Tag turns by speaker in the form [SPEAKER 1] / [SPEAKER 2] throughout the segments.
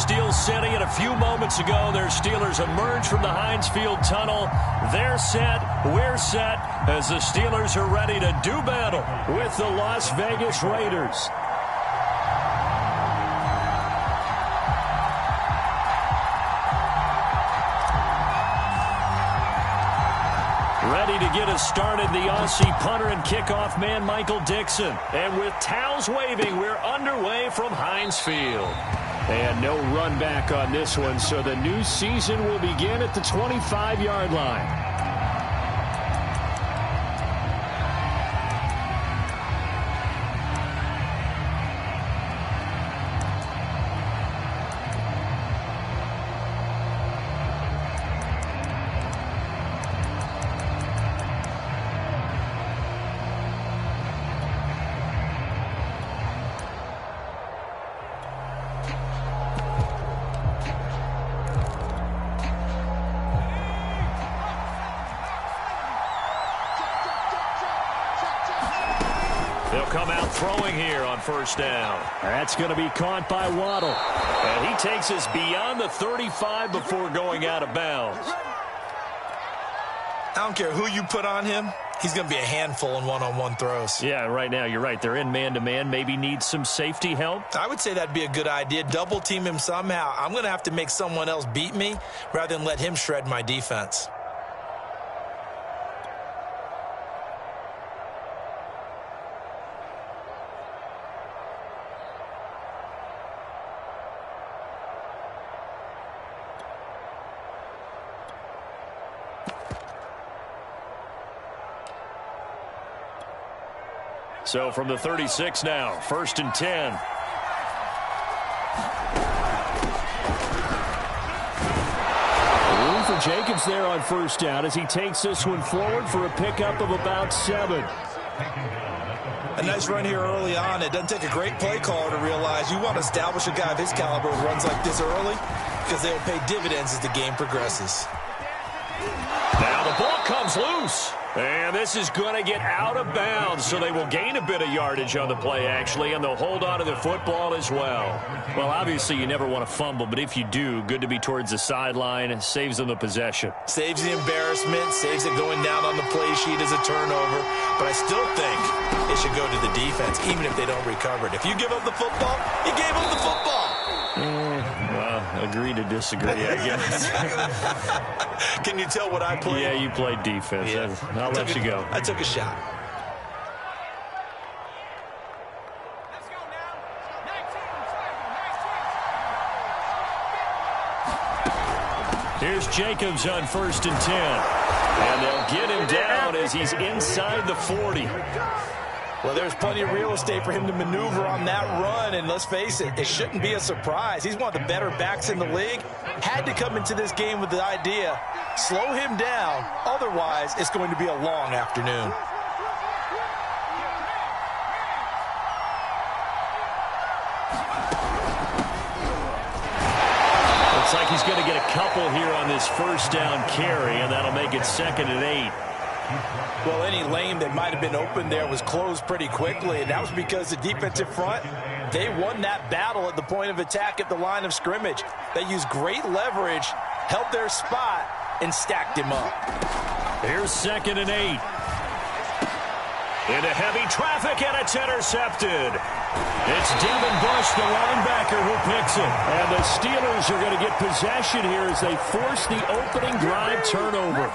[SPEAKER 1] Steel City, and a few moments ago, their Steelers emerged from the Heinz Field tunnel. They're set, we're set, as the Steelers are ready to do battle with the Las Vegas Raiders. Ready to get us started, the Aussie punter and kickoff man, Michael Dixon. And with towels waving, we're underway from Heinz Field. And no run back on this one, so the new season will begin at the 25-yard line. They'll come out throwing here on first down. That's going to be caught by Waddle. And he takes us beyond the 35 before going out of bounds.
[SPEAKER 2] I don't care who you put on him. He's going to be a handful in one-on-one throws.
[SPEAKER 1] Yeah, right now, you're right. They're in man-to-man. Maybe needs some safety help.
[SPEAKER 2] I would say that'd be a good idea. Double team him somehow. I'm going to have to make someone else beat me rather than let him shred my defense.
[SPEAKER 1] So from the 36 now, 1st and 10. Room for Jacobs there on first down as he takes this one forward for a pickup of about 7.
[SPEAKER 2] A nice run here early on. It doesn't take a great play caller to realize you want to establish a guy of his caliber who runs like this early because they'll pay dividends as the game progresses.
[SPEAKER 1] Now the ball comes loose. And this is going to get out of bounds, so they will gain a bit of yardage on the play, actually, and they'll hold on to the football as well. Well, obviously, you never want to fumble, but if you do, good to be towards the sideline. Saves them the possession.
[SPEAKER 2] Saves the embarrassment, saves it going down on the play sheet as a turnover. But I still think it should go to the defense, even if they don't recover it. If you give up the football, you gave up the football.
[SPEAKER 1] Well, agree to disagree, I guess.
[SPEAKER 2] Can you tell what I played?
[SPEAKER 1] Yeah, you played defense. Yeah. I'll let you go.
[SPEAKER 2] I took a shot.
[SPEAKER 1] Here's Jacobs on 1st and 10. And they'll get him down as he's inside the 40.
[SPEAKER 2] Well, there's plenty of real estate for him to maneuver on that run, and let's face it, it shouldn't be a surprise. He's one of the better backs in the league. Had to come into this game with the idea, slow him down, otherwise it's going to be a long afternoon.
[SPEAKER 1] Looks like he's going to get a couple here on this first down carry, and that'll make it 2nd and 8.
[SPEAKER 2] Well, any lane that might have been open there was closed pretty quickly, and that was because the defensive front, they won that battle at the point of attack at the line of scrimmage. They used great leverage, held their spot, and stacked him up.
[SPEAKER 1] Here's 2nd and 8. Into heavy traffic, and it's intercepted. It's Devin Bush, the linebacker, who picks it. And the Steelers are going to get possession here as they force the opening drive turnover.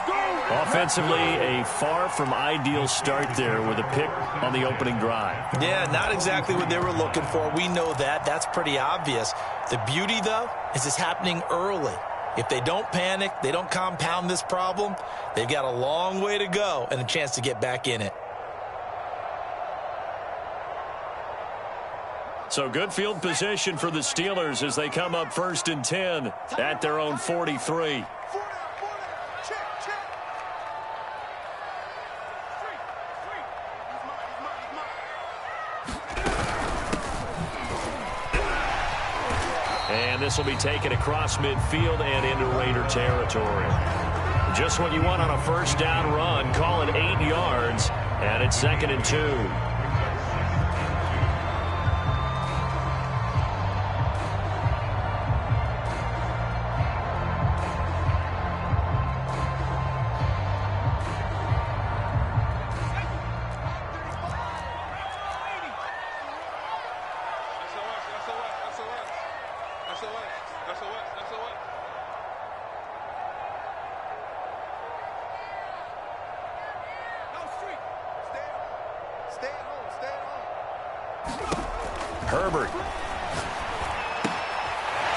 [SPEAKER 1] Offensively, a far from ideal start there with a pick on the opening drive.
[SPEAKER 2] Yeah, not exactly what they were looking for. We know that. That's pretty obvious. The beauty, though, is it's happening early. If they don't panic, they don't compound this problem, they've got a long way to go and a chance to get back in it.
[SPEAKER 1] So good field position for the Steelers as they come up 1st and 10 at their own 43. And this will be taken across midfield and into Raider territory. Just what you want on a first down run. Call it 8 yards, and it's 2nd and 2.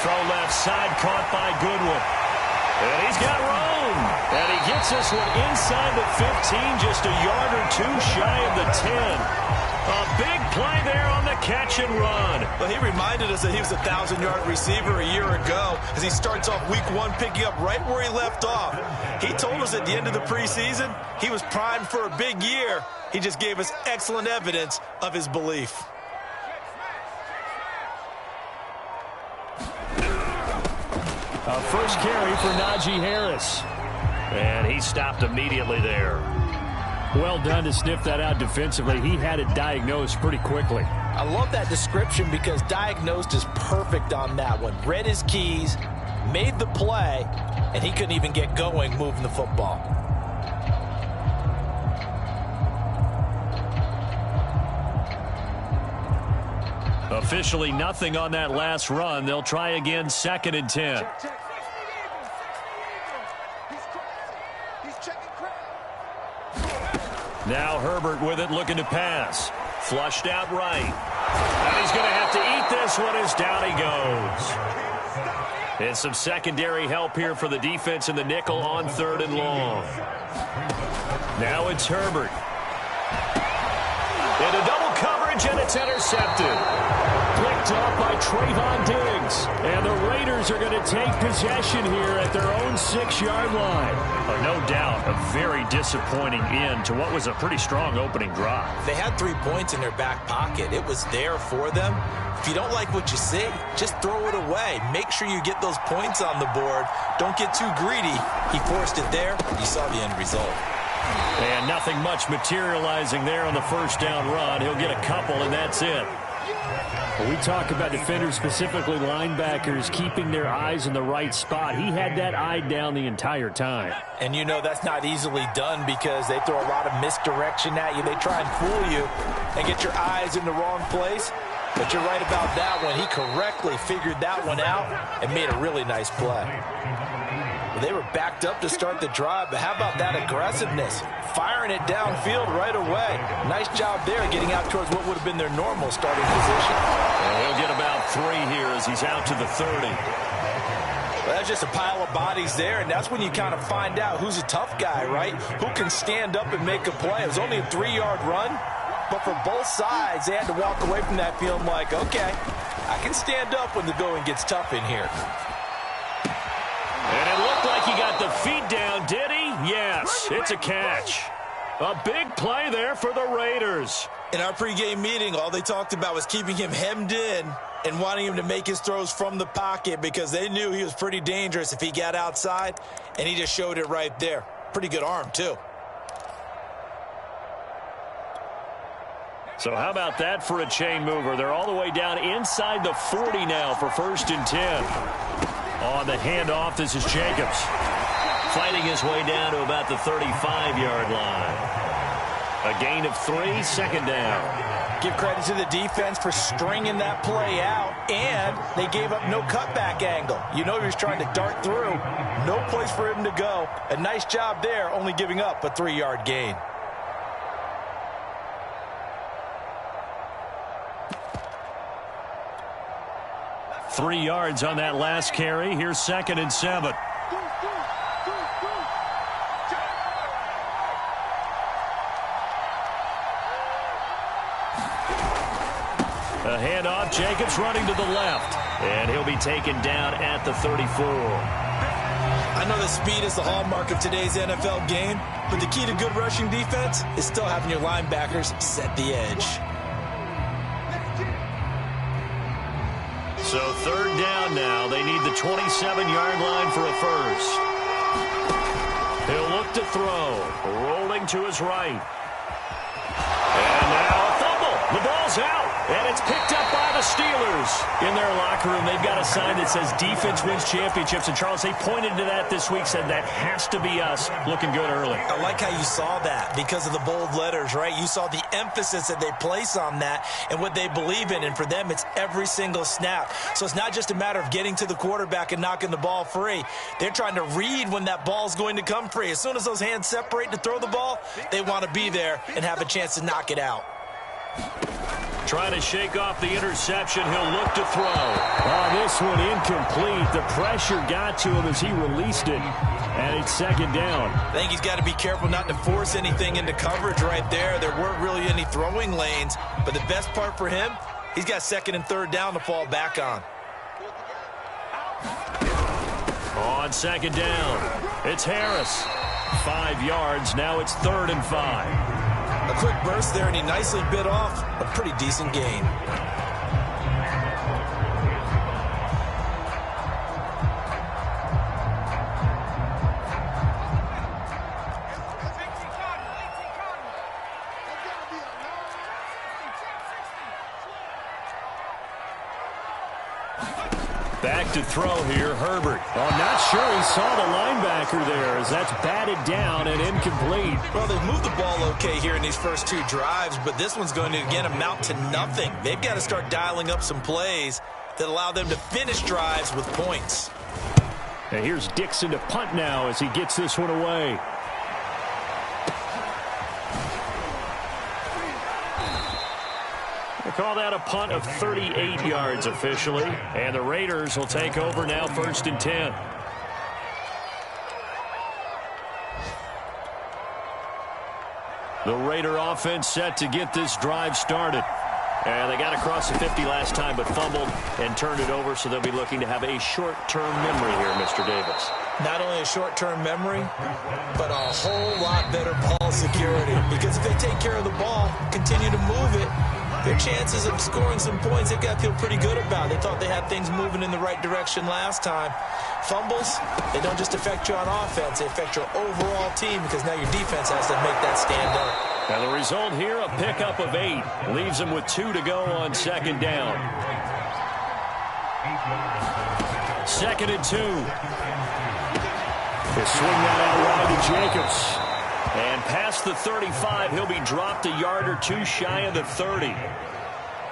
[SPEAKER 1] Throw left side, caught by Goodwin. And he's got room. And he gets this one inside the 15, just a yard or two shy of the 10. A big play there on the catch and run.
[SPEAKER 2] Well, he reminded us that he was a 1,000-yard receiver a year ago as he starts off week 1 picking up right where he left off. He told us at the end of the preseason he was primed for a big year. He just gave us excellent evidence of his belief.
[SPEAKER 1] A first carry for Najee Harris. And he stopped immediately there. Well done to sniff that out defensively. He had it diagnosed pretty quickly.
[SPEAKER 2] I love that description because diagnosed is perfect on that one. Read his keys, made the play, and he couldn't even get going moving the football.
[SPEAKER 1] Officially nothing on that last run. They'll try again, 2nd and 10. Now Herbert with it, looking to pass. Flushed out right. And he's going to have to eat this one as down he goes. And some secondary help here for the defense in the nickel on 3rd and long. Now it's Herbert. Into double coverage, and it's intercepted. Picked off by Trayvon Diggs. And the Raiders are going to take possession here at their own 6-yard line. No doubt a very disappointing end to what was a pretty strong opening drive.
[SPEAKER 2] They had 3 points in their back pocket. It was there for them. If you don't like what you see, just throw it away. Make sure you get those points on the board. Don't get too greedy. He forced it there. You saw the end result.
[SPEAKER 1] And nothing much materializing there on the first down run. He'll get a couple, and that's it. When we talk about defenders, specifically linebackers, keeping their eyes in the right spot, he had that eye down the entire time.
[SPEAKER 2] And you know that's not easily done because they throw a lot of misdirection at you. They try and fool you and get your eyes in the wrong place. But you're right about that one. He correctly figured that one out and made a really nice play. They were backed up to start the drive, but how about that aggressiveness? Firing it downfield right away. Nice job there getting out towards what would have been their normal starting position.
[SPEAKER 1] And he'll get about 3 here as he's out to the 30.
[SPEAKER 2] Well, that's just a pile of bodies there, and that's when you kind of find out who's a tough guy, right? Who can stand up and make a play. It was only a 3-yard run, but for both sides, they had to walk away from that feeling like, okay, I can stand up when the going gets tough in here.
[SPEAKER 1] And it looked like he got the feet down, did he? Yes, it's a catch. A big play there for the Raiders.
[SPEAKER 2] In our pregame meeting, all they talked about was keeping him hemmed in and wanting him to make his throws from the pocket because they knew he was pretty dangerous if he got outside, and he just showed it right there. Pretty good arm, too.
[SPEAKER 1] So how about that for a chain mover? They're all the way down inside the 40 now for 1st and 10. On the handoff, this is Jacobs. Fighting his way down to about the 35-yard line. A gain of 3, 2nd down.
[SPEAKER 2] Give credit to the defense for stringing that play out, and they gave up no cutback angle. You know he was trying to dart through. No place for him to go. A nice job there, only giving up a 3-yard gain.
[SPEAKER 1] Three yards on that last carry. Here's 2nd and 7. A handoff. Jacobs running to the left. And he'll be taken down at the 34.
[SPEAKER 2] I know that speed is the hallmark of today's NFL game, but the key to good rushing defense is still having your linebackers set the edge.
[SPEAKER 1] So 3rd down now. They need the 27-yard line for a first. He'll look to throw. Rolling to his right. And now a fumble. The ball's out. And it's picked up by the Steelers. In their locker room, they've got a sign that says defense wins championships. And, Charles, they pointed to that this week, said that has to be us. Looking good early.
[SPEAKER 2] I like how you saw that because of the bold letters, right? You saw the emphasis that they place on that and what they believe in. And for them, it's every single snap. So it's not just a matter of getting to the quarterback and knocking the ball free. They're trying to read when that ball's going to come free. As soon as those hands separate to throw the ball, they want to be there and have a chance to knock it out.
[SPEAKER 1] Trying to shake off the interception. He'll look to throw. Oh, this one incomplete. The pressure got to him as he released it. And it's second down.
[SPEAKER 2] I think he's got to be careful not to force anything into coverage right there. There weren't really any throwing lanes. But the best part for him, he's got second and third down to fall back on.
[SPEAKER 1] On second down, it's Harris. 5 yards. Now it's 3rd and 5.
[SPEAKER 2] A quick burst there, and he nicely bit off a pretty decent gain.
[SPEAKER 1] Back to throw here, Herbert. Oh, I'm not sure he saw the linebacker there as that's batted down and incomplete.
[SPEAKER 2] Well, they've moved the ball okay here in these first 2 drives, but this one's going to, again, amount to nothing. They've got to start dialing up some plays that allow them to finish drives with points.
[SPEAKER 1] And here's Dixon to punt now as he gets this one away. They call that a punt of 38 yards officially. And the Raiders will take over now, 1st and 10. The Raider offense set to get this drive started. And they got across the 50 last time but fumbled and turned it over, so they'll be looking to have a short-term memory here, Mr. Davis.
[SPEAKER 2] Not only a short-term memory, but a whole lot better ball security. Because if they take care of the ball, continue to move it, their chances of scoring some points, they've got to feel pretty good about. They thought they had things moving in the right direction last time. Fumbles, they don't just affect you on offense, they affect your overall team because now your defense has to make that stand up.
[SPEAKER 1] Now the result here, a pickup of 8. Leaves them with 2 to go on second down. 2nd and 2. He'll swing that out wide to Jacobs. And past the 35, he'll be dropped a yard or 2 shy of the 30.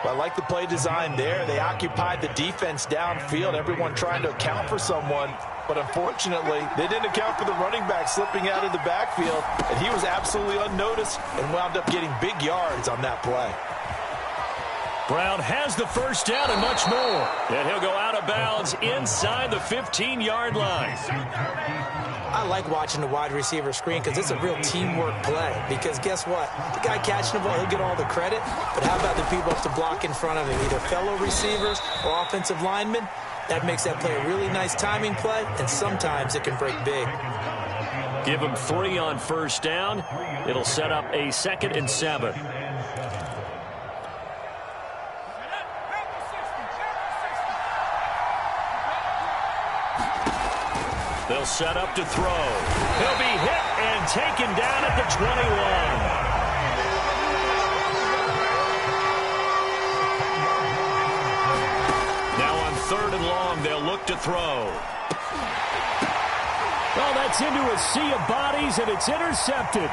[SPEAKER 2] Well, I like the play design there. They occupied the defense downfield, everyone trying to account for someone. But unfortunately, they didn't account for the running back slipping out of the backfield. And he was absolutely unnoticed and wound up getting big yards on that play.
[SPEAKER 1] Brown has the first down and much more. And he'll go out of bounds inside the 15-yard line.
[SPEAKER 3] I like watching the wide receiver screen because it's a real teamwork play. Because guess what? The guy catching the ball, he'll get all the credit. But how about the people up to block in front of him, either fellow receivers or offensive linemen? That makes that play a really nice timing play, and sometimes it can break big.
[SPEAKER 1] Give him 3 on first down. It'll set up a 2nd and 7. They'll set up to throw. He'll be hit and taken down at the 21. Now on 3rd and long, they'll look to throw. Well, that's into a sea of bodies, and it's intercepted.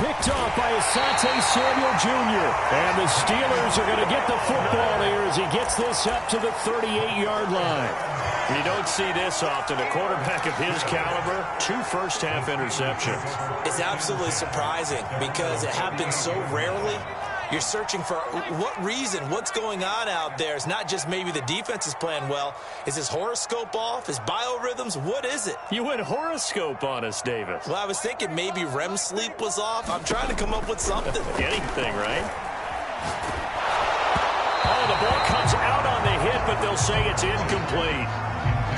[SPEAKER 1] Picked off by Asante Samuel Jr. And the Steelers are going to get the football here as he gets this up to the 38-yard line. You don't see this often. A quarterback of his caliber, 2 first-half interceptions.
[SPEAKER 2] It's absolutely surprising because it happens so rarely. You're searching for what reason, what's going on out there. It's not just maybe the defense is playing well. Is his horoscope off? His biorhythms? What is it?
[SPEAKER 1] You went horoscope on us, Davis.
[SPEAKER 2] Well, I was thinking maybe REM sleep was off. I'm trying to come up with something.
[SPEAKER 1] Anything, right? Oh, the ball comes out on the hit, but they'll say it's incomplete.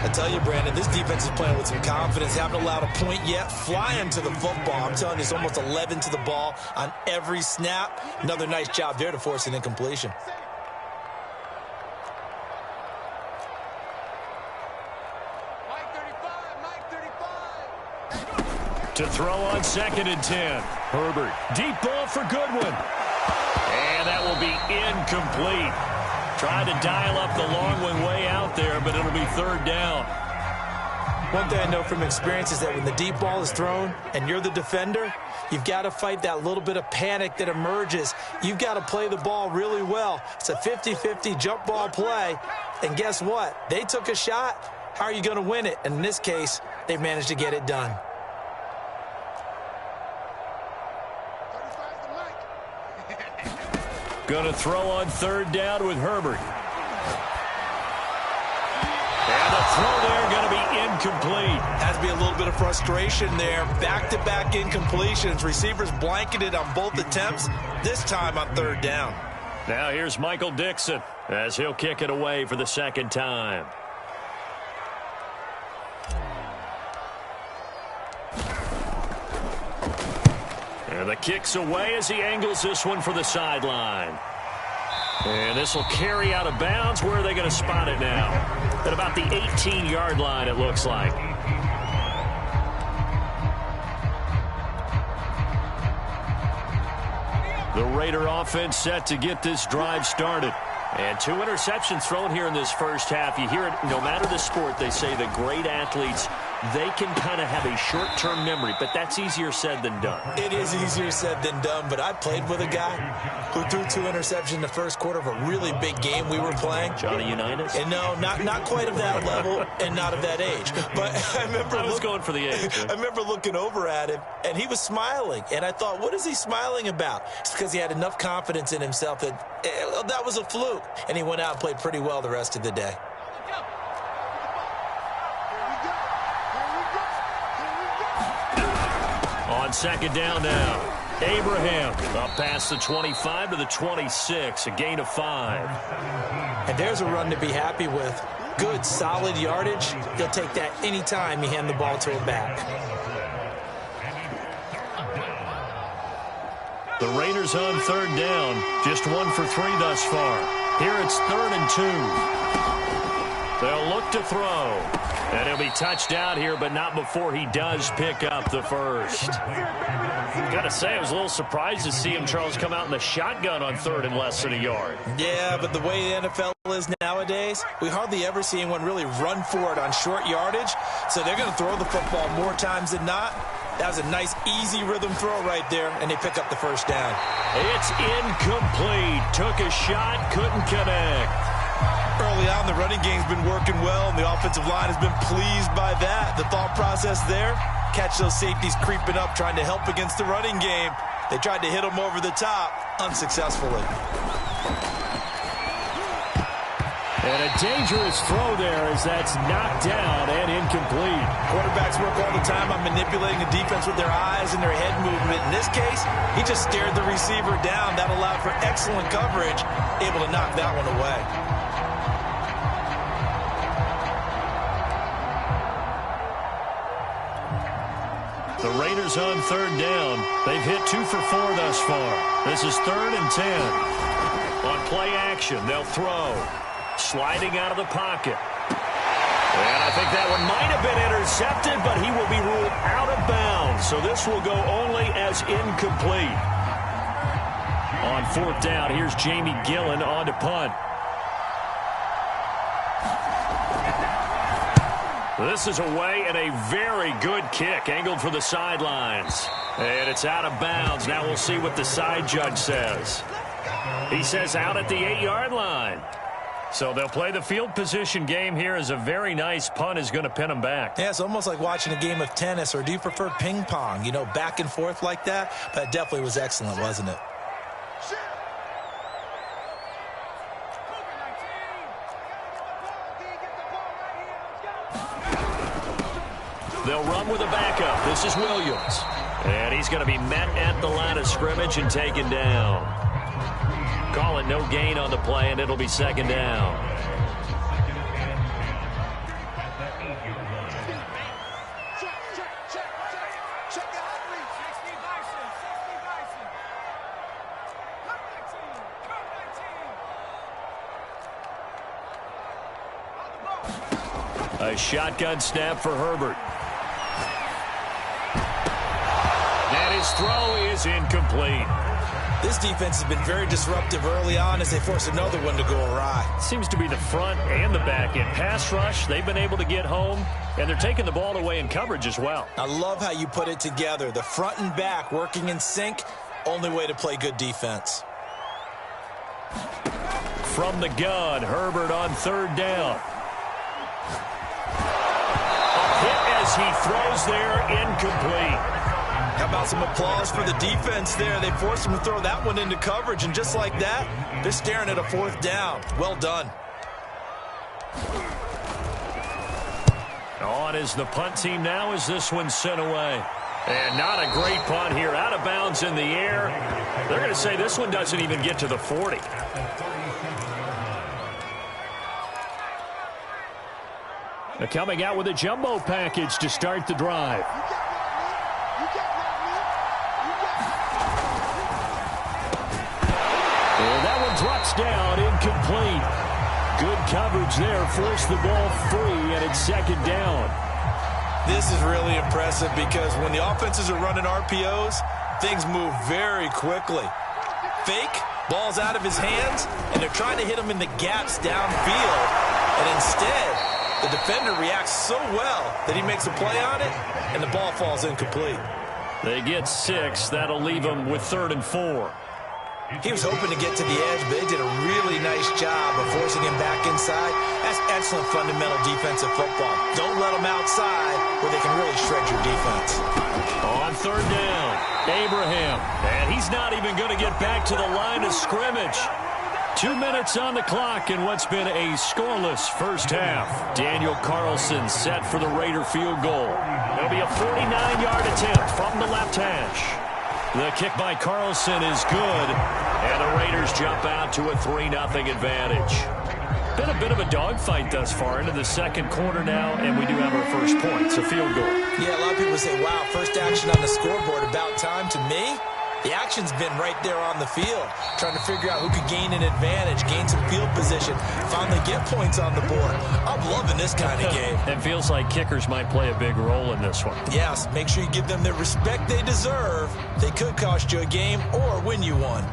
[SPEAKER 2] I tell you, Brandon, this defense is playing with some confidence. Haven't allowed a point yet. Flying to the football. I'm telling you, it's almost 11 to the ball on every snap. Another nice job there to force an incompletion.
[SPEAKER 1] To throw on 2nd and 10. Herbert. Deep ball for Goodwin. And that will be incomplete. Tried to dial up the long one way out there, but it'll be 3rd down.
[SPEAKER 3] One thing I know from experience is that when the deep ball is thrown and you're the defender, you've got to fight that little bit of panic that emerges. You've got to play the ball really well. It's a 50-50 jump ball play. And guess what? They took a shot. How are you going to win it? And in this case, they've managed to get it done.
[SPEAKER 1] Going to throw on third down with Herbert. And the throw there going to be incomplete.
[SPEAKER 2] Has to be a little bit of frustration there. Back-to-back incompletions. Receivers blanketed on both attempts, this time on third down.
[SPEAKER 1] Now here's Michael Dixon as he'll kick it away for the second time. And the kick's away as he angles this one for the sideline. And this will carry out of bounds. Where are they going to spot it now? At about the 18-yard line, it looks like. The Raider offense set to get this drive started. And 2 interceptions thrown here in this first half. You hear it, no matter the sport, they say the great athletes, they can kind of have a short-term memory, but that's easier said than done.
[SPEAKER 3] It is easier said than done, but I played with a guy who threw 2 interceptions in the first quarter of a really big game we were playing.
[SPEAKER 1] Johnny Unitas?
[SPEAKER 3] And no, not quite of that level and not of that age. But I was
[SPEAKER 1] going for the age.
[SPEAKER 3] I remember looking over at him, and he was smiling. And I thought, what is he smiling about? It's because he had enough confidence in himself that that was a fluke. And he went out and played pretty well the rest of the day.
[SPEAKER 1] On second down now, Abraham up past the 25 to the 26, a gain of 5.
[SPEAKER 3] And there's a run to be happy with. Good, solid yardage. He'll take that any time you hand the ball to him back.
[SPEAKER 1] The Raiders on third down, just 1 for 3 thus far. Here it's 3rd and 2. They'll look to throw. And he'll be touched out here, but not before he does pick up the first. Got to say, I was a little surprised to see him, Charles, come out in the shotgun on 3rd and less than a yard.
[SPEAKER 3] Yeah, but the way the NFL is nowadays, we hardly ever see anyone really run for it on short yardage. So they're going to throw the football more times than not. That was a nice, easy rhythm throw right there, and they pick up the first down.
[SPEAKER 1] It's incomplete. Took a shot, couldn't connect.
[SPEAKER 2] Early on, the running game's been working well, and the offensive line has been pleased by that. The thought process there, catch those safeties creeping up, trying to help against the running game. They tried to hit them over the top, unsuccessfully.
[SPEAKER 1] And a dangerous throw there as that's knocked down and incomplete.
[SPEAKER 2] Quarterbacks work all the time on manipulating the defense with their eyes and their head movement. In this case, he just stared the receiver down. That allowed for excellent coverage, able to knock that one away.
[SPEAKER 1] The Raiders on third down. They've hit 2 for 4 thus far. This is 3rd and 10. On play action, they'll throw. Sliding out of the pocket. And I think that one might have been intercepted, but he will be ruled out of bounds. So this will go only as incomplete. On 4th down, here's Jamie Gillen on to punt. This is away and a very good kick, angled for the sidelines. And it's out of bounds. Now we'll see what the side judge says. He says out at the 8-yard line. So they'll play the field position game here as a very nice punt is going to pin them back.
[SPEAKER 3] Yeah, it's almost like watching a game of tennis, or do you prefer ping pong? You know, back and forth like that? But it definitely was excellent, wasn't it?
[SPEAKER 1] They'll run with a backup. This is Williams. And he's going to be met at the line of scrimmage and taken down. Call it no gain on the play, and it'll be 2nd down. A shotgun snap for Herbert. And his throw is incomplete.
[SPEAKER 3] This defense has been very disruptive early on as they force another one to go awry.
[SPEAKER 1] Seems to be the front and the back end. Pass rush, they've been able to get home, and they're taking the ball away in coverage as well.
[SPEAKER 3] I love how you put it together. The front and back working in sync, only way to play good defense.
[SPEAKER 1] From the gun, Herbert on 3rd down. A hit as he throws there, incomplete.
[SPEAKER 2] How about some applause for the defense there? They forced him to throw that one into coverage, and just like that, they're staring at a 4th down. Well done.
[SPEAKER 1] On is the punt team now as this one's sent away. And not a great punt here. Out of bounds in the air. They're going to say this one doesn't even get to the 40. They're coming out with a jumbo package to start the drive. And that one drops down, incomplete. Good coverage there, forced the ball free, and it's 2nd down.
[SPEAKER 2] This is really impressive because when the offenses are running RPOs, things move very quickly. Fake, ball's out of his hands, and they're trying to hit him in the gaps downfield. And instead, the defender reacts so well that he makes a play on it, and the ball falls incomplete.
[SPEAKER 1] They get 6. That'll leave them with 3rd and 4.
[SPEAKER 2] He was hoping to get to the edge, but they did a really nice job of forcing him back inside. That's excellent fundamental defensive football. Don't let them outside where they can really shred your defense.
[SPEAKER 1] On 3rd down, Abraham. And he's not even going to get back to the line of scrimmage. 2 minutes on the clock in what's been a scoreless first half. Daniel Carlson set for the Raider field goal. It'll be a 49-yard attempt from the left hash. The kick by Carlson is good, and the Raiders jump out to a 3-0 advantage. Been a bit of a dogfight thus far into the 2nd quarter now, and we do have our first point. It's a field goal.
[SPEAKER 2] Yeah, a lot of people say, wow, first action on the scoreboard, about time. To me, the action's been right there on the field, trying to figure out who could gain an advantage, gain some field position, finally get points on the board. I'm loving this kind of game.
[SPEAKER 1] It feels like kickers might play a big role in this one.
[SPEAKER 2] Yes, make sure you give them the respect they deserve. They could cost you a game or win you one.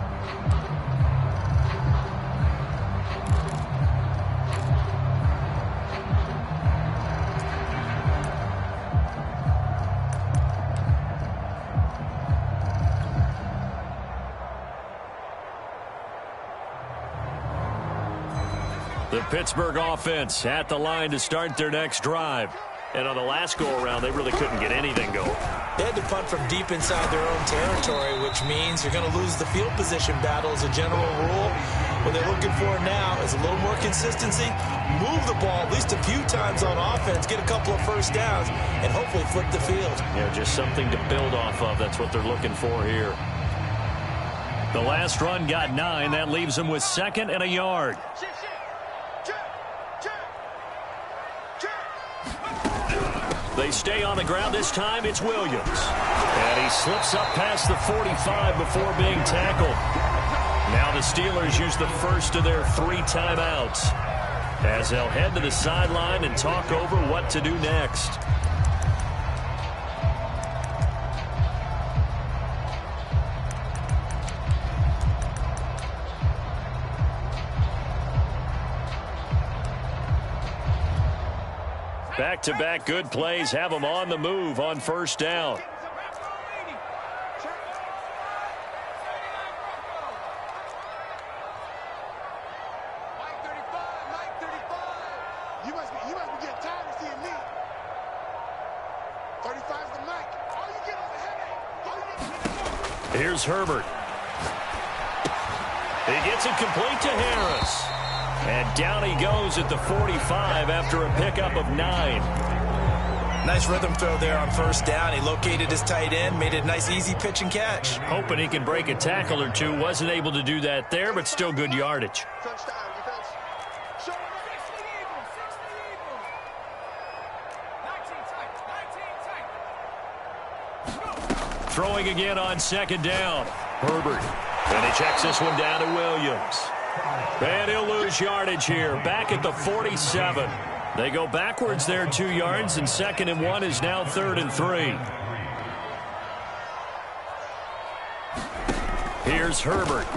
[SPEAKER 1] The Pittsburgh offense at the line to start their next drive. And on the last go-around, they really couldn't get anything going.
[SPEAKER 2] They had to punt from deep inside their own territory, which means you're going to lose the field position battle as a general rule. What they're looking for now is a little more consistency, move the ball at least a few times on offense, get a couple of first downs, and hopefully flip the field.
[SPEAKER 1] Yeah, just something to build off of. That's what they're looking for here. The last run got 9. That leaves them with 2nd and a yard. They stay on the ground. This time it's Williams. And he slips up past the 45 before being tackled. Now the Steelers use the first of their 3 timeouts as they'll head to the sideline and talk over what to do next. Back-to-back good plays have them on the move on first down.
[SPEAKER 4] You must be getting tired of seeing me. 35's the mic. All you get is a headache.
[SPEAKER 1] Here's Herbert. He gets it complete to Harris. And down he goes at the 45 after a pickup of 9.
[SPEAKER 2] Nice rhythm throw there on first down. He located his tight end, made it a nice easy pitch and catch.
[SPEAKER 1] Hoping he can break a tackle or two. Wasn't able to do that there, but still good yardage. Throwing again on 2nd down. Herbert. And he checks this one down to Williams. And he'll lose yardage here. Back at the 47. They go backwards there 2 yards, and 2nd and 1 is now 3rd and 3. Here's Herbert.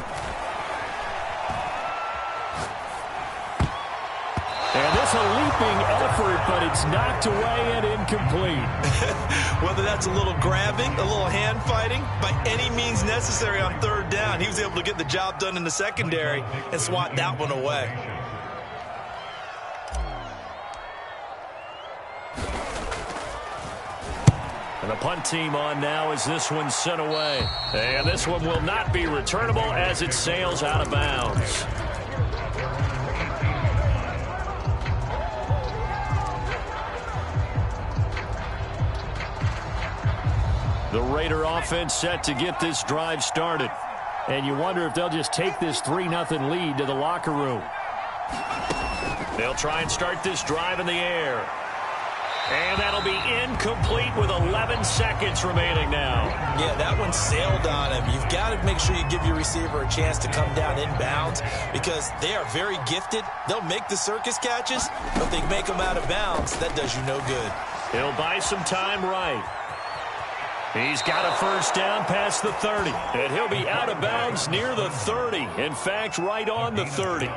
[SPEAKER 1] And this a leaping effort, but it's knocked away and incomplete.
[SPEAKER 2] Whether that's a little grabbing, a little hand fighting, by any means necessary on 3rd down, he was able to get the job done in the secondary and swat that one away.
[SPEAKER 1] And the punt team on now as this one's sent away. And this one will not be returnable as it sails out of bounds. The Raider offense set to get this drive started. And you wonder if they'll just take this 3-0 lead to the locker room. They'll try and start this drive in the air. And that'll be incomplete with 11 seconds remaining now.
[SPEAKER 3] Yeah, that one sailed on him. You've got to make sure you give your receiver a chance to come down inbounds because they are very gifted. They'll make the circus catches, but they make them out of bounds. That does you no good.
[SPEAKER 1] He'll buy some time right. He's got a first down past the 30. And he'll be out of bounds near the 30. In fact, right on the 30.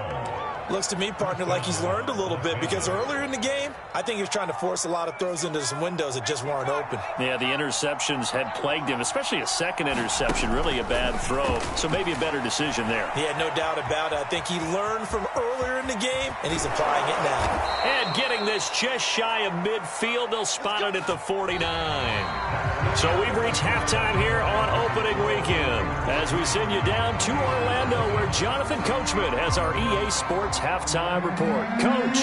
[SPEAKER 3] Looks to me, partner, like he's learned a little bit because earlier in the game, I think he was trying to force a lot of throws into some windows that just weren't open.
[SPEAKER 1] Yeah, the interceptions had plagued him, especially a second interception, really a bad throw. So maybe a better decision there.
[SPEAKER 3] Yeah, no doubt about it. I think he learned from earlier in the game, and he's applying it now.
[SPEAKER 1] And getting this just shy of midfield, they'll spot it at the 49. So we've reached halftime here on opening weekend as we send you down to Orlando where Jonathan Coachman has our EA Sports halftime report. Coach,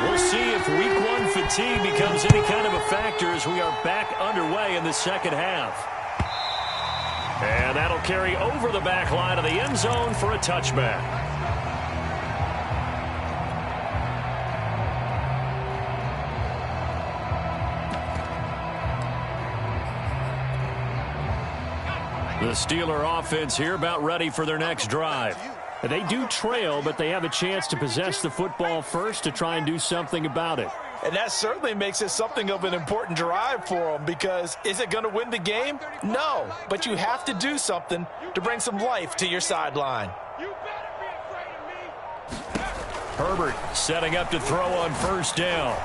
[SPEAKER 1] we'll see if week one fatigue becomes any kind of a factor as we are back underway in the second half. And that'll carry over the back line of the end zone for a touchback. The Steeler offense here about ready for their next drive. They do trail, but they have a chance to possess the football first to try and do something about it.
[SPEAKER 2] And that certainly makes it something of an important drive for them because is it going to win the game? No, but you have to do something to bring some life to your sideline.
[SPEAKER 1] Herbert setting up to throw on first down.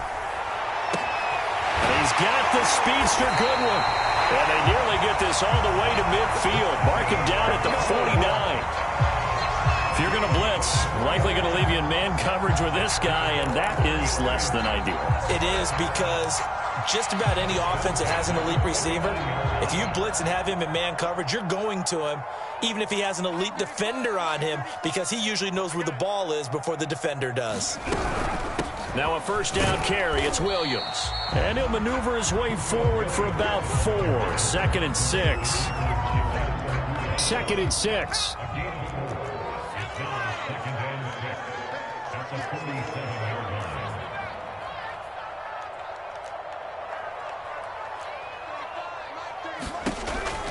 [SPEAKER 1] And he's got the speedster Goodwin. And they nearly get this all the way to midfield. Mark him down at the 49. If you're going to blitz, likely going to leave you in man coverage with this guy, and that is less than ideal.
[SPEAKER 3] It is because just about any offense that has an elite receiver, if you blitz and have him in man coverage, you're going to him, even if he has an elite defender on him, because he usually knows where the ball is before the defender does.
[SPEAKER 1] Now a first down carry. It's Williams. And he'll maneuver his way forward for about 4. 2nd and 6. 2nd and 6.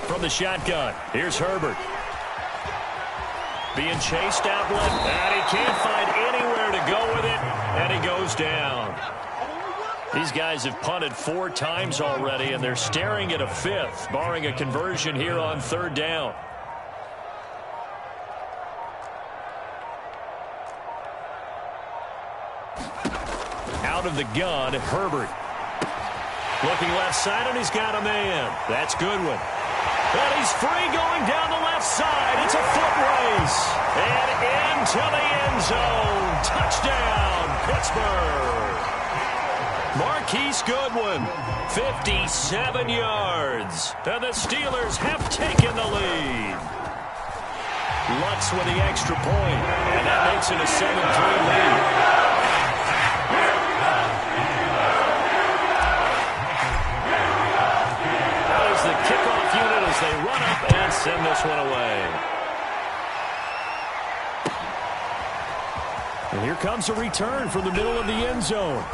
[SPEAKER 1] From the shotgun, here's Herbert. Being chased out one, and he can't find anywhere to go with it, and he goes down. These guys have punted 4 times already, and they're staring at a 5th, barring a conversion here on 3rd down. Out of the gun, Herbert. Looking left side, and he's got a man. That's Goodwin. And he's free going down the left side. It's a foot race. And into the end zone. Touchdown, Pittsburgh. Marquise Goodwin, 57 yards. And the Steelers have taken the lead. Lutz with the extra point. And that makes it a 7-3 lead. The kickoff unit as they run up and send this one away. And here comes a return from the middle of the end zone.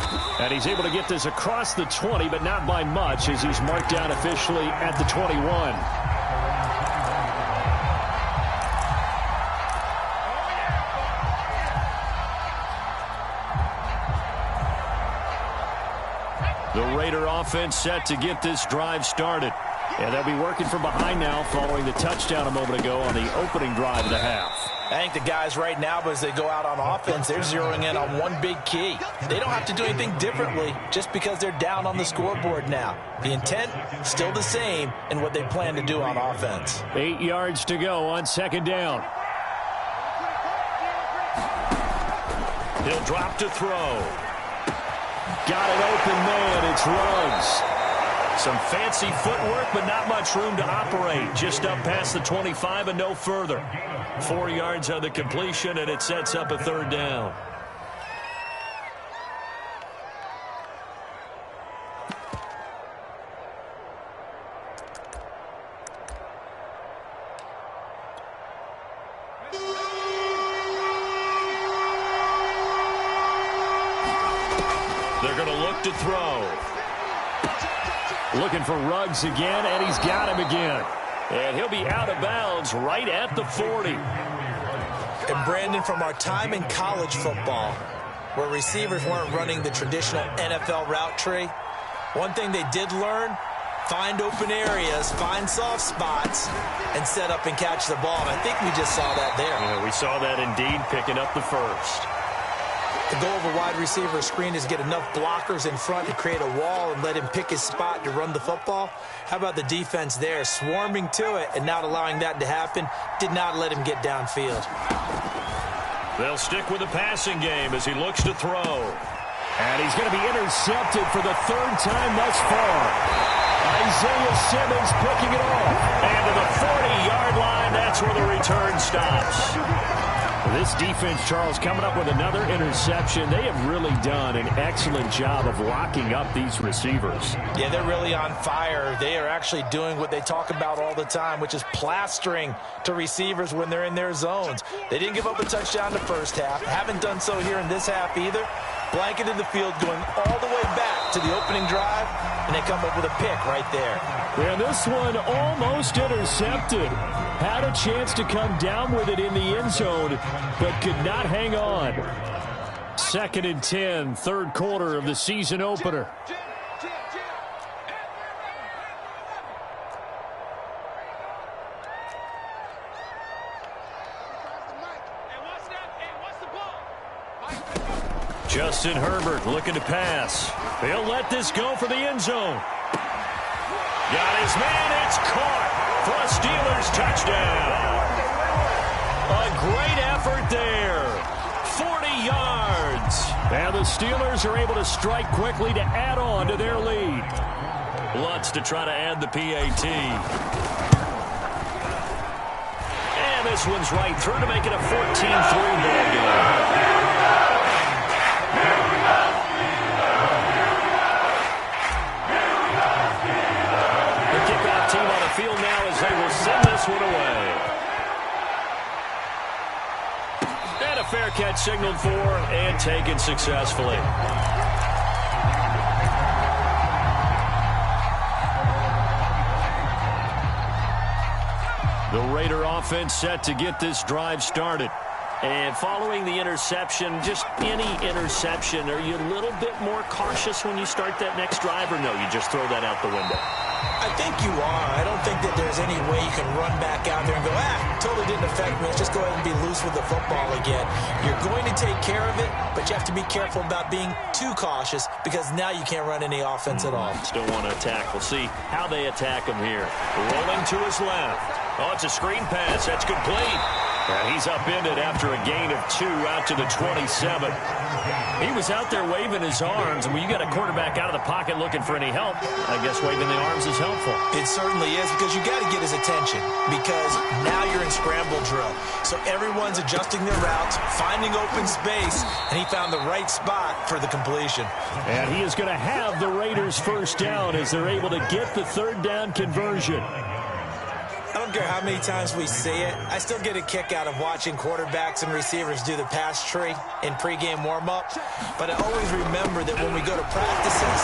[SPEAKER 1] And he's able to get this across the 20, but not by much as he's marked down officially at the 21. The Raider offense set to get this drive started. And they'll be working from behind now following the touchdown a moment ago on the opening drive of the half.
[SPEAKER 3] I think the guys right now, as they go out on offense, they're zeroing in on one big key. They don't have to do anything differently just because they're down on the scoreboard now. The intent, still the same in what they plan to do on offense.
[SPEAKER 1] 8 yards to go on 2nd down. He'll drop to throw. Got an open man. It's Ruggs. Some fancy footwork, but not much room to operate. Just up past the 25 and no further. 4 yards on the completion, and it sets up a third down. They're going to look to throw. Looking for Ruggs again, and he's got him again. And he'll be out of bounds right at the 40.
[SPEAKER 3] And Brandon, from our time in college football, where receivers weren't running the traditional NFL route tree, one thing they did learn, find open areas, find soft spots, and set up and catch the ball. And I think we just saw that there.
[SPEAKER 1] Yeah, we saw that indeed, picking up the first.
[SPEAKER 3] The goal of a wide receiver screen is to get enough blockers in front to create a wall and let him pick his spot to run the football. How about the defense there, swarming to it and not allowing that to happen? Did not let him get downfield.
[SPEAKER 1] They'll stick with the passing game as he looks to throw. And he's going to be intercepted for the third time thus far. Isaiah Simmons picking it off. And to the 40-yard line, that's where the return stops. This defense, Charles, coming up with another interception. They have really done an excellent job of locking up these receivers.
[SPEAKER 3] Yeah, they're really on fire. They are actually doing what they talk about all the time, which is plastering to receivers when they're in their zones. They didn't give up a touchdown the first half. Haven't done so here in this half either. Blanketed the field, going all the way back to the opening drive, and they come up with a pick right there.
[SPEAKER 1] And this one almost intercepted. Had a chance to come down with it in the end zone, but could not hang on. 2nd and 10, third quarter of the season opener. Justin Herbert looking to pass. They'll let this go for the end zone. Got his man, it's caught for a Steelers touchdown. A great effort there. 40 yards. And the Steelers are able to strike quickly to add on to their lead. Lutz to try to add the PAT. And this one's right through to make it a 14-3 ball game. Team on the field now as they will send this one away. And a fair catch signaled for and taken successfully. The Raider offense set to get this drive started. And following the interception, just any interception, are you a little bit more cautious when you start that next drive, or no, you just throw that out the window?
[SPEAKER 3] I think you are. I don't think that there's any way you can run back out there and go, totally didn't affect me. Let's just go ahead and be loose with the football again. You're going to take care of it, but you have to be careful about being too cautious because now you can't run any offense at all.
[SPEAKER 1] Still want to attack. We'll see how they attack him here. Rolling to his left. Oh, it's a screen pass. That's complete. And he's upended after a gain of 2 out to the 27. He was out there waving his arms, and when you got a quarterback out of the pocket looking for any help, I guess waving the arms is helpful.
[SPEAKER 3] It certainly is, because you got to get his attention, because now you're in scramble drill. So everyone's adjusting their routes, finding open space, and he found the right spot for the completion.
[SPEAKER 1] And he is going to have the Raiders first down as they're able to get the third down conversion.
[SPEAKER 3] I don't care how many times we see it. I still get a kick out of watching quarterbacks and receivers do the pass tree in pregame warm-up. But I always remember that when we go to practices,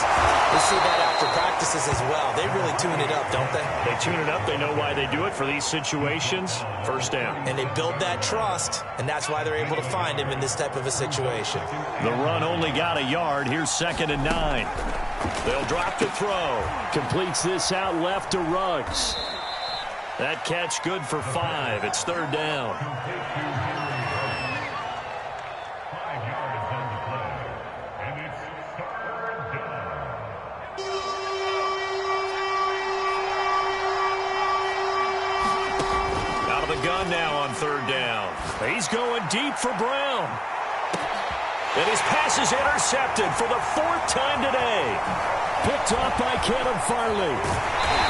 [SPEAKER 3] we see that after practices as well. They really tune it up, don't they?
[SPEAKER 1] They tune it up. They know why they do it for these situations. First down.
[SPEAKER 3] And they build that trust, and that's why they're able to find him in this type of a situation.
[SPEAKER 1] The run only got a yard. Here's 2nd and 9. They'll drop to throw. Completes this out left to Ruggs. That catch good for 5. It's third down. Out of the gun now on third down. He's going deep for Brown. And his pass is intercepted for the 4th time today. Picked off by Kevin Farley.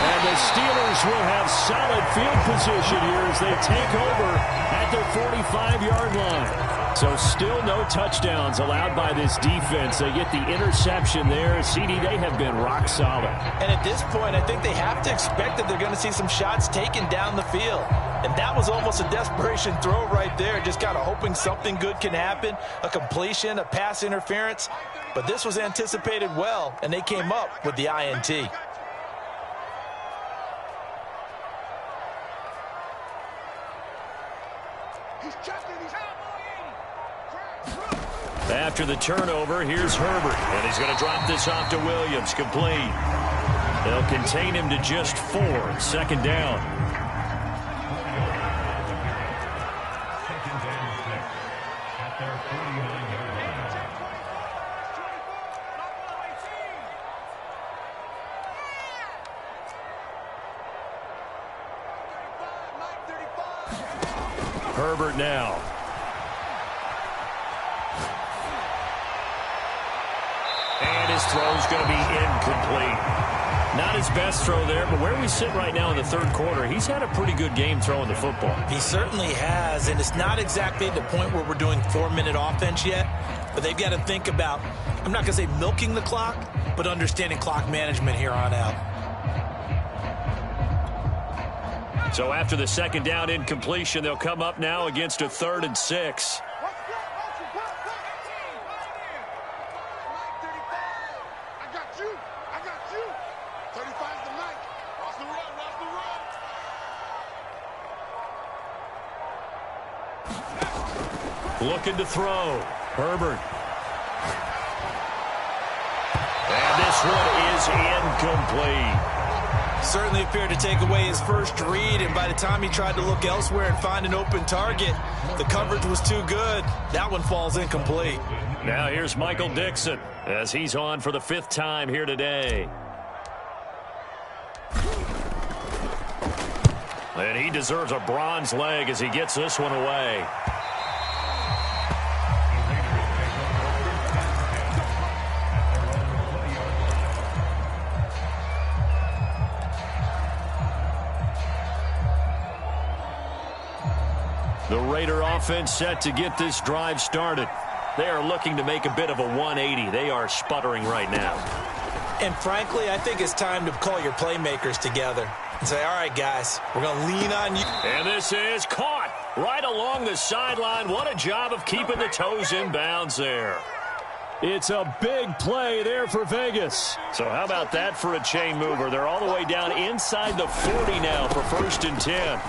[SPEAKER 1] And the Steelers will have solid field position here as they take over at their 45-yard line. So still no touchdowns allowed by this defense. They get the interception there. CD, they have been rock solid.
[SPEAKER 2] And at this point, I think they have to expect that they're going to see some shots taken down the field. And that was almost a desperation throw right there, just kind of hoping something good can happen, a completion, a pass interference. But this was anticipated well, and they came up with the INT.
[SPEAKER 1] After the turnover, here's Herbert, and he's going to drop this off to Williams, complete. They'll contain him to just 4, second down. Herbert now. And his throw's going to be incomplete. Not his best throw there, but where we sit right now in the third quarter, he's had a pretty good game throwing the football.
[SPEAKER 3] He certainly has, and it's not exactly the point where we're doing 4-minute offense yet, but they've got to think about, I'm not going to say milking the clock, but understanding clock management here on out.
[SPEAKER 1] So after the second down incompletion, they'll come up now against a 3rd and 6. Looking to throw. Herbert. And this one is incomplete.
[SPEAKER 3] Certainly appeared to take away his first read, and by the time he tried to look elsewhere and find an open target, the coverage was too good. That one falls incomplete.
[SPEAKER 1] Now here's Michael Dixon as he's on for the 5th time here today. And he deserves a bronze leg as he gets this one away. The Raider offense set to get this drive started. They are looking to make a bit of a 180. They are sputtering right now.
[SPEAKER 3] And frankly, I think it's time to call your playmakers together and say, all right, guys, we're going to lean on you.
[SPEAKER 1] And this is caught right along the sideline. What a job of keeping the toes in bounds there. It's a big play there for Vegas. So how about that for a chain mover? They're all the way down inside the 40 now for 1st and 10.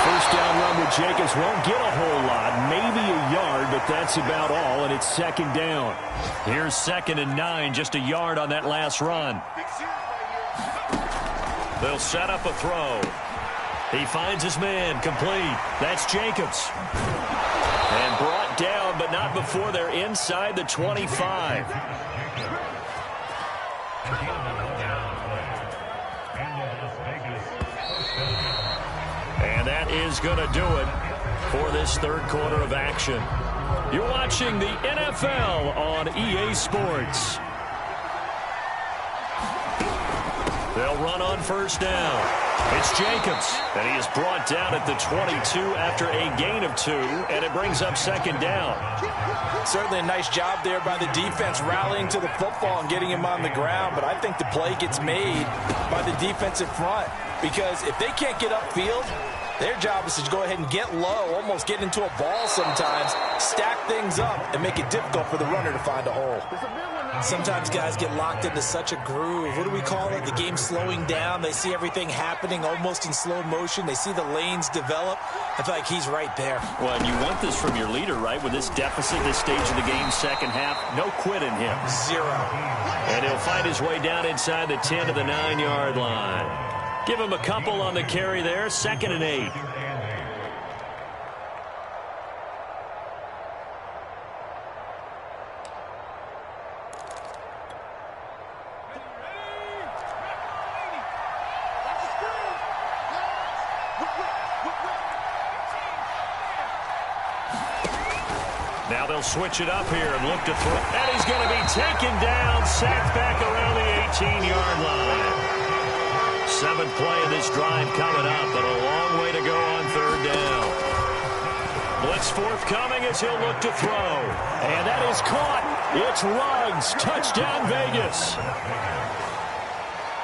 [SPEAKER 1] First down run with Jacobs won't get a whole lot, maybe a yard, but that's about all, and it's 2nd down. Here's 2nd and 9, just a yard on that last run. They'll set up a throw. He finds his man, complete. That's Jacobs. And brought down, but not before they're inside the 25. And that is going to do it for this third quarter of action. You're watching the NFL on EA Sports. They'll run on first down. It's Jacobs, and he is brought down at the 22 after a gain of 2, and it brings up 2nd down.
[SPEAKER 2] Certainly a nice job there by the defense rallying to the football and getting him on the ground, but I think the play gets made by the defensive front because if they can't get upfield, their job is to go ahead and get low, almost get into a ball sometimes, stack things up, and make it difficult for the runner to find a hole.
[SPEAKER 3] Sometimes guys get locked into such a groove. What do we call it? The game slowing down. They see everything happening almost in slow motion. They see the lanes develop. I feel like he's right there.
[SPEAKER 1] Well, and you want this from your leader, right? With this deficit, this stage of the game, second half, no quit in him.
[SPEAKER 3] 0.
[SPEAKER 1] And he'll find his way down inside the 10 to the 9-yard line. Give him a couple on the carry there, 2nd and 8. Now Now they'll switch it up here and look to throw. And he's going to be taken down, sacked back around the 18-yard line. 7th play of this drive coming up, but a long way to go on 3rd down. Blitz forthcoming as he'll look to throw. And that is caught. It's Ruggs. Touchdown, Vegas.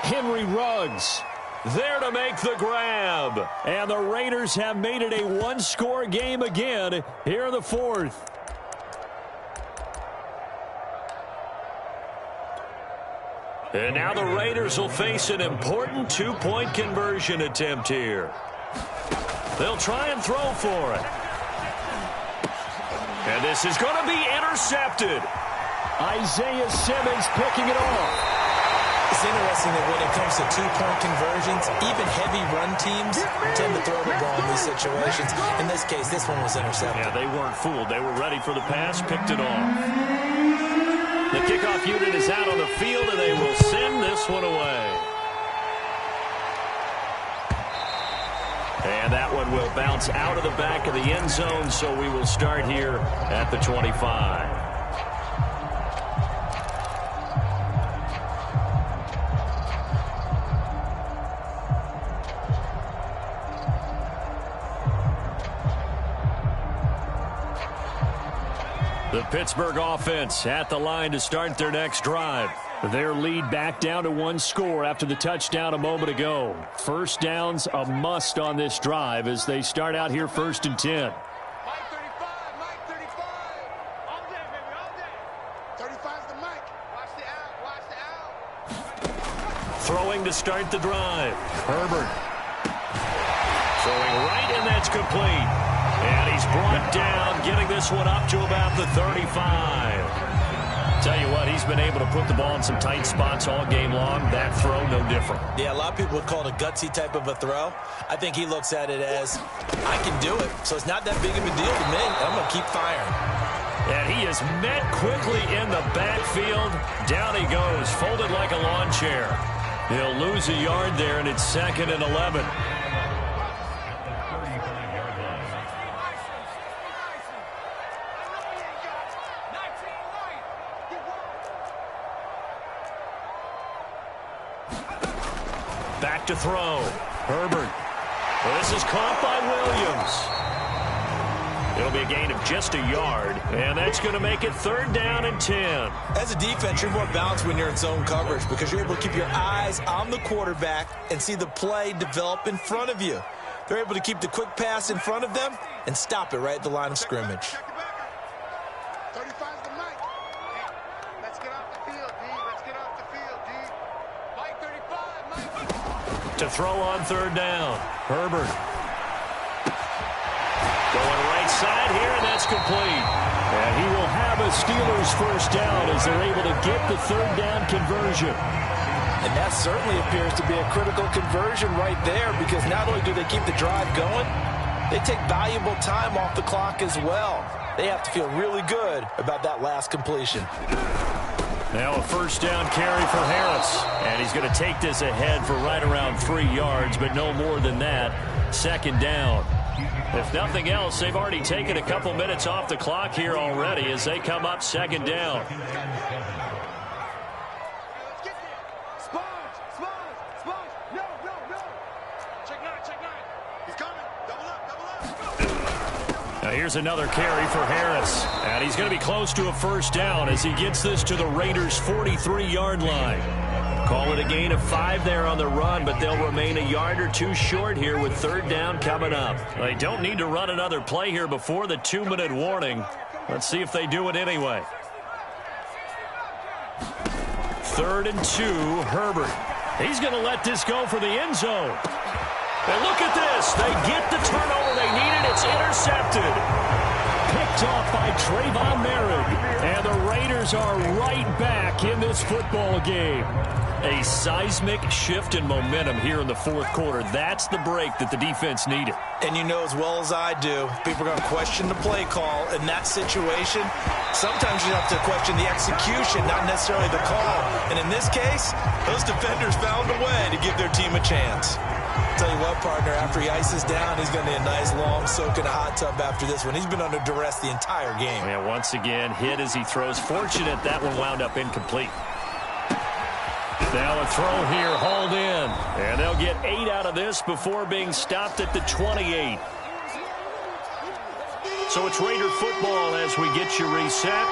[SPEAKER 1] Henry Ruggs there to make the grab. And the Raiders have made it a one-score game again here in the 4th. And now the Raiders will face an important 2-point conversion attempt here. They'll try and throw for it. And this is going to be intercepted. Isaiah Simmons picking it off.
[SPEAKER 3] It's interesting that when it comes to 2-point conversions, even heavy run teams tend to throw the ball in these situations. In this case, this one was intercepted.
[SPEAKER 1] Yeah, they weren't fooled. They were ready for the pass, picked it off. The kickoff unit is out on the field, and they will send this one away. And that one will bounce out of the back of the end zone, so we will start here at the 25. The Pittsburgh offense at the line to start their next drive. Their lead back down to 1 score after the touchdown a moment ago. First down's a must on this drive as they start out here 1st and 10.
[SPEAKER 4] Mike 35, Mike 35. All day, baby, all day. 35's the Mike. Watch the out, watch the out.
[SPEAKER 1] Throwing to start the drive. Herbert. Throwing right, and that's complete. And he's brought down, getting this one up to about the 35. Tell you what, he's been able to put the ball in some tight spots all game long. That throw, no different.
[SPEAKER 3] Yeah, a lot of people would call it a gutsy type of a throw. I think he looks at it as, I can do it, so it's not that big of a deal to me. I'm going to keep firing.
[SPEAKER 1] And he is met quickly in the backfield. Down he goes, folded like a lawn chair. He'll lose a yard there, and it's 2nd and 11. Back to throw. Herbert. Well, this is caught by Williams. It'll be a gain of just a yard, and that's going to make it 3rd down and 10.
[SPEAKER 3] As a defense, you're more balanced when you're in zone coverage because you're able to keep your eyes on the quarterback and see the play develop in front of you. They're able to keep the quick pass in front of them and stop it right at the line of scrimmage.
[SPEAKER 4] 35's the Mike. Let's get off the field, D. Let's get off the field, D. Mike 35, Mike.
[SPEAKER 1] To throw on 3rd down. Herbert. Going right side here, and that's complete. And he will have a Steelers 1st down as they're able to get the 3rd down conversion.
[SPEAKER 3] And that certainly appears to be a critical conversion right there because not only do they keep the drive going, they take valuable time off the clock as well. They have to feel really good about that last completion.
[SPEAKER 1] Now a 1st down carry for Harris. And he's going to take this ahead for right around 3 yards, but no more than that. 2nd down. If nothing else, they've already taken a couple minutes off the clock here already as they come up 2nd down. Now here's another carry for Harris. And he's going to be close to a 1st down as he gets this to the Raiders' 43-yard line. Call it a gain of 5 there on the run, but they'll remain a yard or 2 short here with 3rd down coming up. They don't need to run another play here before the 2-minute warning. Let's see if they do it anyway. 3rd and 2, Herbert. He's going to let this go for the end zone. And look at this. They get the turnover they needed. It's intercepted. Picked off by Trayvon Merrick. And the Raiders are right back in this football game. A seismic shift in momentum here in the 4th quarter. That's the break that the defense needed.
[SPEAKER 3] And you know as well as I do, people are going to question the play call in that situation. Sometimes you have to question the execution, not necessarily the call. And in this case, those defenders found a way to give their team a chance. Tell you what, partner, after he ices down, he's going to need a nice long soak in a hot tub after this one. He's been under duress the entire game.
[SPEAKER 1] Yeah, once again, hit as he throws. Fortunate that one wound up incomplete. Now a throw here, hauled in. And they'll get 8 out of this before being stopped at the 28. So it's Raider football as we get you reset.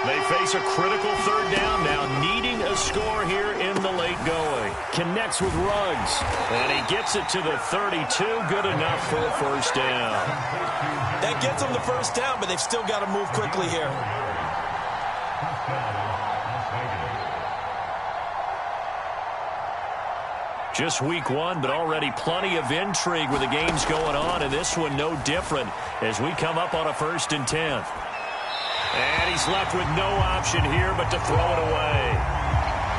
[SPEAKER 1] They face a critical third down now, needing a score here in the late going. Connects with Ruggs, and he gets it to the 32. Good enough for a first down.
[SPEAKER 3] That gets them the first down, but they've still got to move quickly here.
[SPEAKER 1] Just week 1, but already plenty of intrigue with the games going on, and this one no different as we come up on a 1st and 10. And he's left with no option here but to throw it away.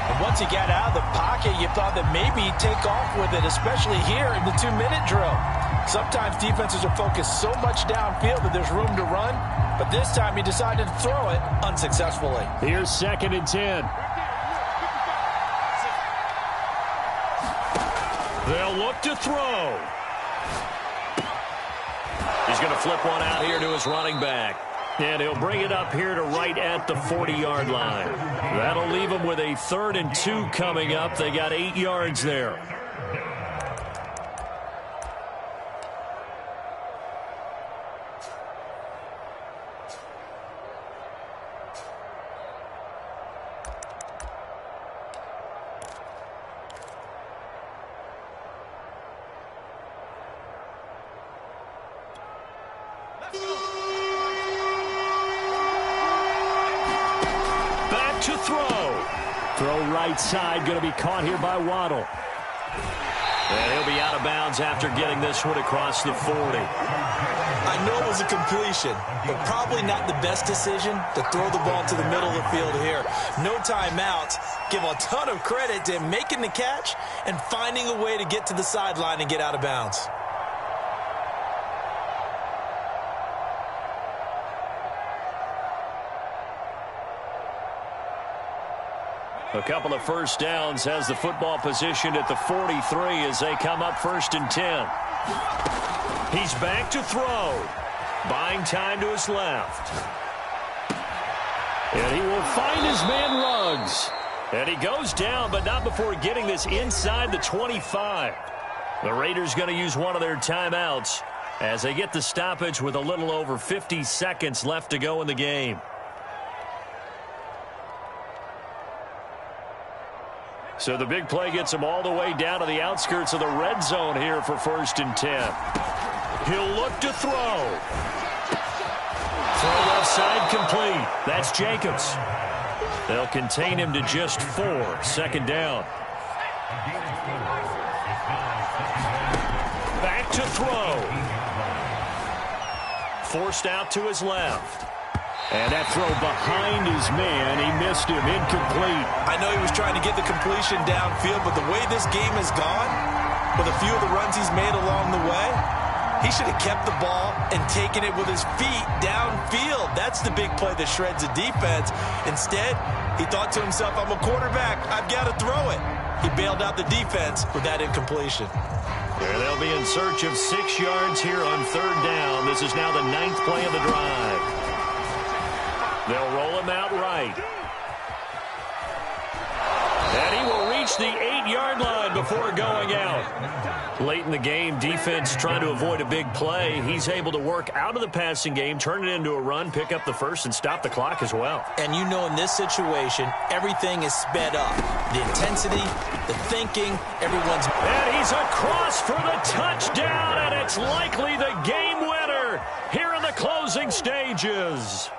[SPEAKER 3] And once he got out of the pocket, you thought that maybe he'd take off with it, especially here in the 2-minute drill. Sometimes defenses are focused so much downfield that there's room to run, but this time he decided to throw it unsuccessfully.
[SPEAKER 1] Here's 2nd and 10. They'll look to throw. He's going to flip one out here to his running back. And he'll bring it up here to right at the 40-yard line. That'll leave him with a 3rd and 2 coming up. They got 8 yards there. To throw right side, going to be caught here by Waddle. And he'll be out of bounds after getting this one across the 40.
[SPEAKER 3] I know it was a completion, but probably not the best decision to throw the ball to the middle of the field here. No timeouts. Give a ton of credit to him making the catch and finding a way to get to the sideline and get out of bounds.
[SPEAKER 1] A couple of first downs has the football positioned at the 43 as they come up 1st and 10. He's back to throw. Buying time to his left. And he will find his man Ruggs. And he goes down, but not before getting this inside the 25. The Raiders going to use one of their timeouts as they get the stoppage with a little over 50 seconds left to go in the game. So the big play gets him all the way down to the outskirts of the red zone here for 1st and 10. He'll look to throw. Throw left side complete. That's Jacobs. They'll contain him to just 4. 2nd down. Back to throw. Forced out to his left. And that throw behind his man, he missed him, incomplete.
[SPEAKER 3] I know he was trying to get the completion downfield, but the way this game has gone, with a few of the runs he's made along the way, he should have kept the ball and taken it with his feet downfield. That's the big play that shreds the defense. Instead, he thought to himself, I'm a quarterback, I've got to throw it. He bailed out the defense with that incompletion.
[SPEAKER 1] And they'll be in search of 6 yards here on 3rd down. This is now the 9th play of the drive. They'll roll him out right. And he will reach the 8-yard line before going out. Late in the game, defense trying to avoid a big play. He's able to work out of the passing game, turn it into a run, pick up the first, and stop the clock as well.
[SPEAKER 3] And you know in this situation, everything is sped up. The intensity, the thinking, everyone's...
[SPEAKER 1] And he's across for the touchdown, and it's likely the game winner here in the closing stages.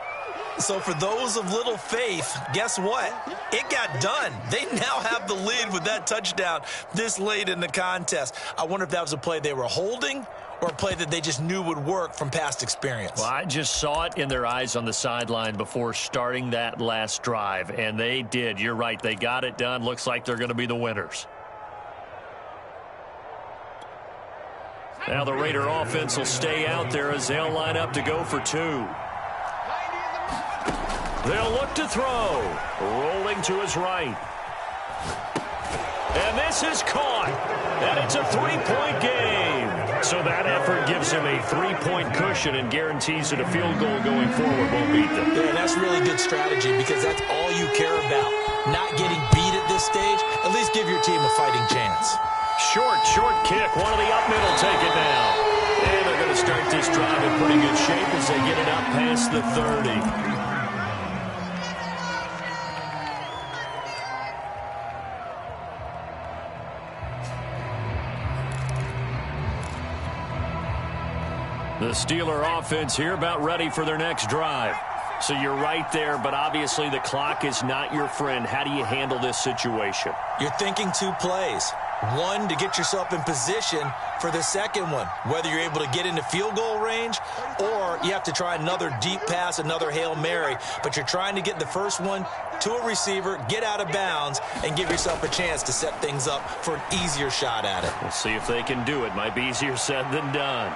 [SPEAKER 3] So for those of little faith, guess what? It got done. They now have the lead with that touchdown this late in the contest. I wonder if that was a play they were holding or a play that they just knew would work from past experience.
[SPEAKER 1] Well, I just saw it in their eyes on the sideline before starting that last drive, and they did. You're right. They got it done. Looks like they're going to be the winners. Now the Raider offense will stay out there as they'll line up to go for 2. They'll look to throw. Rolling to his right. And this is caught. And it's a three-point game. So that effort gives him a three-point cushion and guarantees that a field goal going forward won't beat them.
[SPEAKER 3] Yeah, that's really good strategy because that's all you care about. Not getting beat at this stage, at least give your team a fighting chance.
[SPEAKER 1] Short kick. One of the up middle take it now. And they're going to start this drive in pretty good shape as they get it up past the 30. The Steeler offense here about ready for their next drive. So you're right there, but obviously the clock is not your friend. How do you handle this situation?
[SPEAKER 3] You're thinking two plays. One, to get yourself in position for the second one, whether you're able to get into field goal range or you have to try another deep pass, another Hail Mary. But you're trying to get the first one to a receiver, get out of bounds, and give yourself a chance to set things up for an easier shot at it.
[SPEAKER 1] We'll see if they can do it. Might be easier said than done.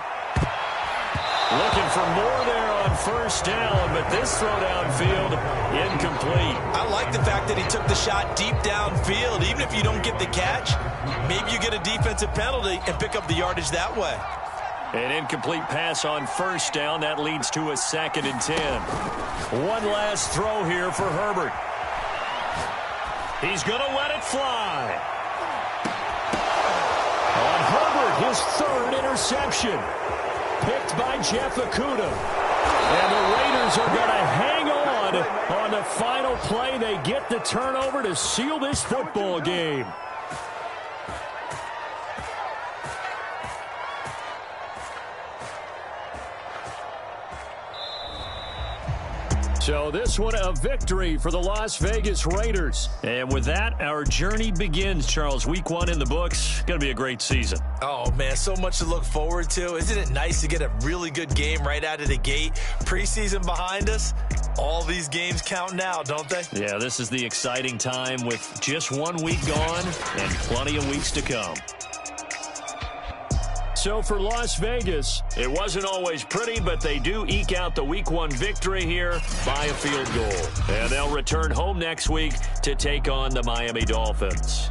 [SPEAKER 1] Looking for more there on first down, but this throw downfield, incomplete.
[SPEAKER 3] I like the fact that he took the shot deep downfield. Even if you don't get the catch, maybe you get a defensive penalty and pick up the yardage that way.
[SPEAKER 1] An incomplete pass on first down. That leads to a 2nd and 10. One last throw here for Herbert. He's going to let it fly. On Herbert, his 3rd interception. Picked by Jeff Okudah. And the Raiders are going to hang on the final play. They get the turnover to seal this football game. So this one a victory for the Las Vegas Raiders. And with that, our journey begins, Charles. Week 1 in the books. Going to be a great season.
[SPEAKER 3] Oh, man, so much to look forward to. Isn't it nice to get a really good game right out of the gate? Preseason behind us. All these games count now, don't they?
[SPEAKER 1] Yeah, this is the exciting time with just 1 week gone and plenty of weeks to come. So for Las Vegas, it wasn't always pretty, but they do eke out the Week 1 victory here by a field goal. And they'll return home next week to take on the Miami Dolphins.